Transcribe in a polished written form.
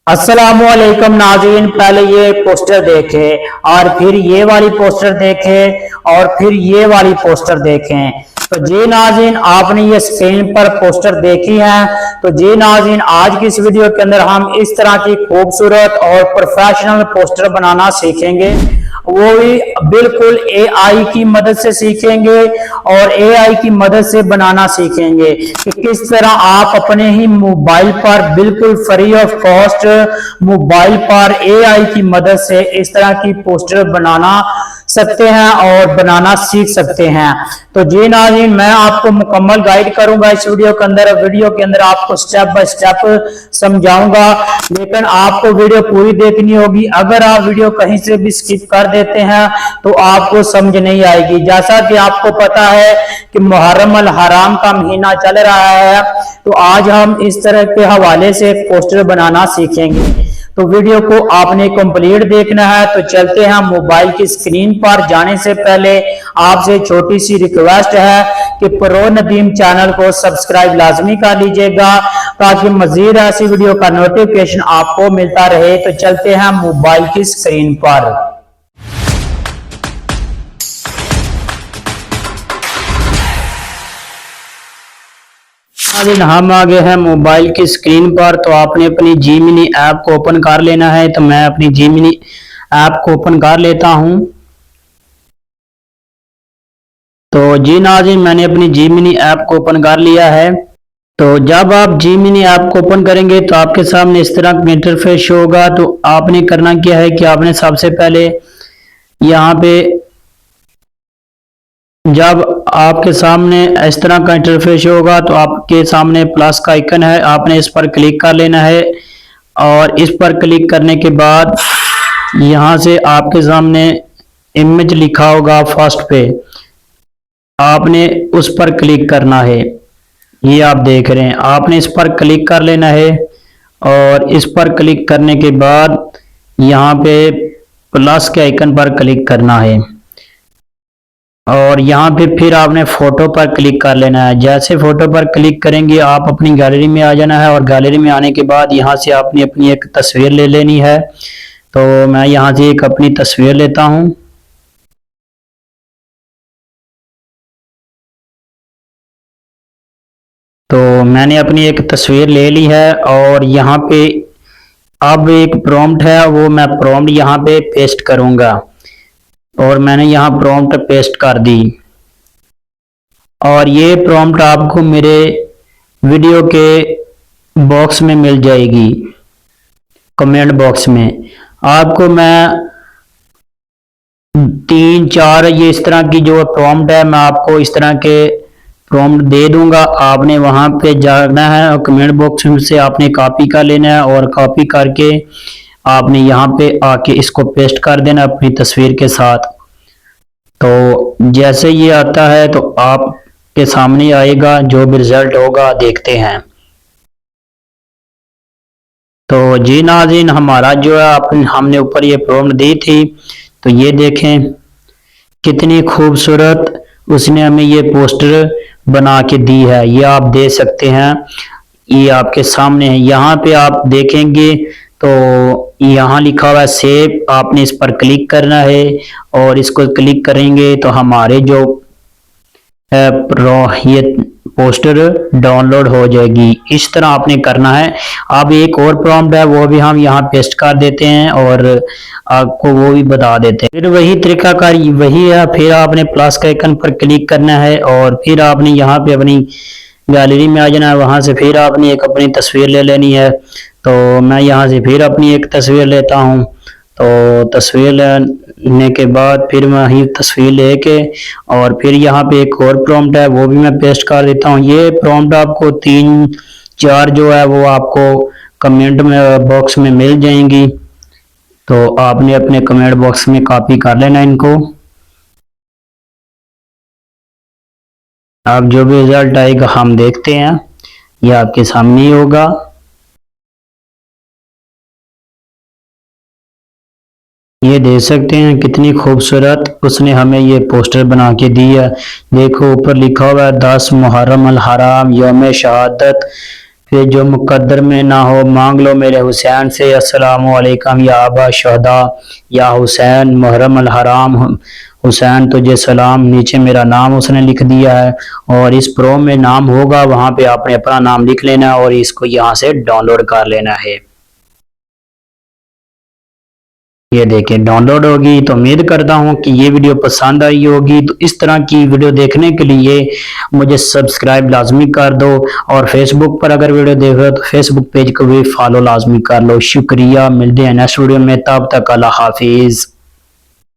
अस्सलामुअलैकुम नाज़रीन, पहले ये पोस्टर देखे और फिर ये वाली पोस्टर देखे और फिर ये वाली पोस्टर देखें। तो जी नाज़रीन, आपने ये स्क्रीन पर पोस्टर देखी है। तो जी नाज़रीन, आज की इस वीडियो के अंदर हम इस तरह की खूबसूरत और प्रोफेशनल पोस्टर बनाना सीखेंगे, वो भी बिल्कुल एआई की मदद से सीखेंगे और एआई की मदद से बनाना सीखेंगे कि किस तरह आप अपने ही मोबाइल पर बिल्कुल फ्री ऑफ कॉस्ट मोबाइल पर एआई की मदद से इस तरह की पोस्टर बनाना सकते हैं और बनाना सीख सकते हैं। तो जी नाज़रीन, मैं आपको मुकम्मल गाइड करूंगा इस वीडियो के अंदर। वीडियो के अंदर आपको स्टेप बाय स्टेप समझाऊंगा, लेकिन आपको वीडियो पूरी देखनी होगी। अगर आप वीडियो कहीं से भी स्किप कर देते हैं तो आपको समझ नहीं आएगी। जैसा कि आपको पता है कि मुहर्रम अल हराम का महीना चल रहा है, तो आज हम इस तरह के हवाले से पोस्टर बनाना सीखेंगे। तो वीडियो को आपने कंप्लीट देखना है। तो चलते हैं मोबाइल की स्क्रीन पर। जाने से पहले आपसे छोटी सी रिक्वेस्ट है कि प्रो नदीम चैनल को सब्सक्राइब लाजमी कर लीजिएगा ताकि मजीद ऐसी वीडियो का नोटिफिकेशन आपको मिलता रहे। तो चलते हैं मोबाइल की स्क्रीन पर। हम आ गए हैं मोबाइल की स्क्रीन पर। तो आपने अपनी जीमिनी ऐप को ओपन कर लेना है। तो मैं अपनी जीमिनी ऐप को ओपन कर लेता हूं। तो जी नाज़रीन, मैंने अपनी जीमिनी ऐप को ओपन कर लिया है। तो जब आप जीमिनी ऐप को ओपन करेंगे तो आपके सामने इस तरह का इंटरफेस होगा। तो आपने करना क्या है कि आपने सबसे पहले यहाँ पे, जब आपके सामने इस तरह का इंटरफेस होगा तो आपके सामने प्लस का आइकन है, आपने इस पर क्लिक कर लेना है। और इस पर क्लिक करने के बाद यहाँ से आपके सामने इमेज लिखा होगा फर्स्ट पे, आपने उस पर क्लिक करना है। ये आप देख रहे हैं, आपने इस पर क्लिक कर लेना है। और इस पर क्लिक करने के बाद यहाँ पे प्लस के आइकन पर क्लिक करना है और यहाँ पे फिर आपने फोटो पर क्लिक कर लेना है। जैसे फोटो पर क्लिक करेंगे आप अपनी गैलरी में आ जाना है और गैलरी में आने के बाद यहाँ से आपने अपनी एक तस्वीर ले लेनी है। तो मैं यहाँ से एक अपनी तस्वीर लेता हूँ। तो मैंने अपनी एक तस्वीर ले ली है और यहाँ पे अब एक प्रॉम्प्ट है, वो मैं प्रॉम्प्ट यहाँ पे पेस्ट करूंगा। और मैंने यहाँ प्रॉम्प्ट पेस्ट कर दी और ये प्रॉम्प्ट आपको मेरे वीडियो के बॉक्स में मिल जाएगी, कमेंट बॉक्स में। आपको मैं 3-4 ये इस तरह की जो प्रॉम्प्ट है, मैं आपको इस तरह के प्रॉम्प्ट दे दूंगा। आपने वहां पे जाना है और कमेंट बॉक्स में से आपने कॉपी कर लेना है और कॉपी करके आपने यहाँ पे आके इसको पेस्ट कर देना अपनी तस्वीर के साथ। तो जैसे ये आता है तो आपके सामने आएगा, जो भी रिजल्ट होगा देखते हैं। तो जी नाज़रीन, हमारा जो है हमने ऊपर ये प्रॉम्प्ट दी थी, तो ये देखें कितनी खूबसूरत उसने हमें ये पोस्टर बना के दी है। ये आप देख सकते हैं, ये आपके सामने है। यहाँ पे आप देखेंगे तो यहाँ लिखा हुआ है सेव, आपने इस पर क्लिक करना है और इसको क्लिक करेंगे तो हमारे जो ये पोस्टर डाउनलोड हो जाएगी। इस तरह आपने करना है। अब एक और प्रॉम्प्ट है, वो भी हम यहाँ पेस्ट कर देते हैं और आपको वो भी बता देते हैं। फिर वही तरीकाकार वही है, फिर आपने प्लस के आइकन पर क्लिक करना है और फिर आपने यहाँ पे अपनी गैलरी में आ जाना है। वहां से फिर आपने एक अपनी तस्वीर ले लेनी है। तो मैं यहाँ से फिर अपनी एक तस्वीर लेता हूँ। तो तस्वीर लेने के बाद फिर मैं ही तस्वीर लेके और फिर यहाँ पे एक और प्रॉम्प्ट है, वो भी मैं पेस्ट कर देता हूँ। ये प्रॉम्प्ट आपको 3-4 जो है वो आपको कमेंट में बॉक्स में मिल जाएंगी। तो आपने अपने कमेंट बॉक्स में कॉपी कर लेना इनको। अब जो भी रिजल्ट आएगा हम देखते हैं, ये आपके सामने ही होगा। ये देख सकते हैं कितनी खूबसूरत उसने हमें ये पोस्टर बना के दी है। देखो ऊपर लिखा हुआ है 10 मुहर्रम अल हराम यौम शहादत फिर जो मुकद्दर में ना हो मांग लो मेरे हुसैन से, अस्सलामु अलैकुम या अबा शहदा या हुसैन मुहर्रम अल हराम, हुसैन तुझे सलाम। नीचे मेरा नाम उसने लिख दिया है और इस प्रो में नाम होगा, वहां पे आपने अपना नाम लिख लेना है और इसको यहाँ से डाउनलोड कर लेना है। ये देखें डाउनलोड होगी। तो उम्मीद करता हूँ कि ये वीडियो पसंद आई होगी। तो इस तरह की वीडियो देखने के लिए मुझे सब्सक्राइब लाजमी कर दो और फेसबुक पर अगर वीडियो देख रहे हो तो फेसबुक पेज को भी फॉलो लाजमी कर लो। शुक्रिया, मिलते हैं नेक्स्ट वीडियो में, तब तक अल्लाह हाफिज।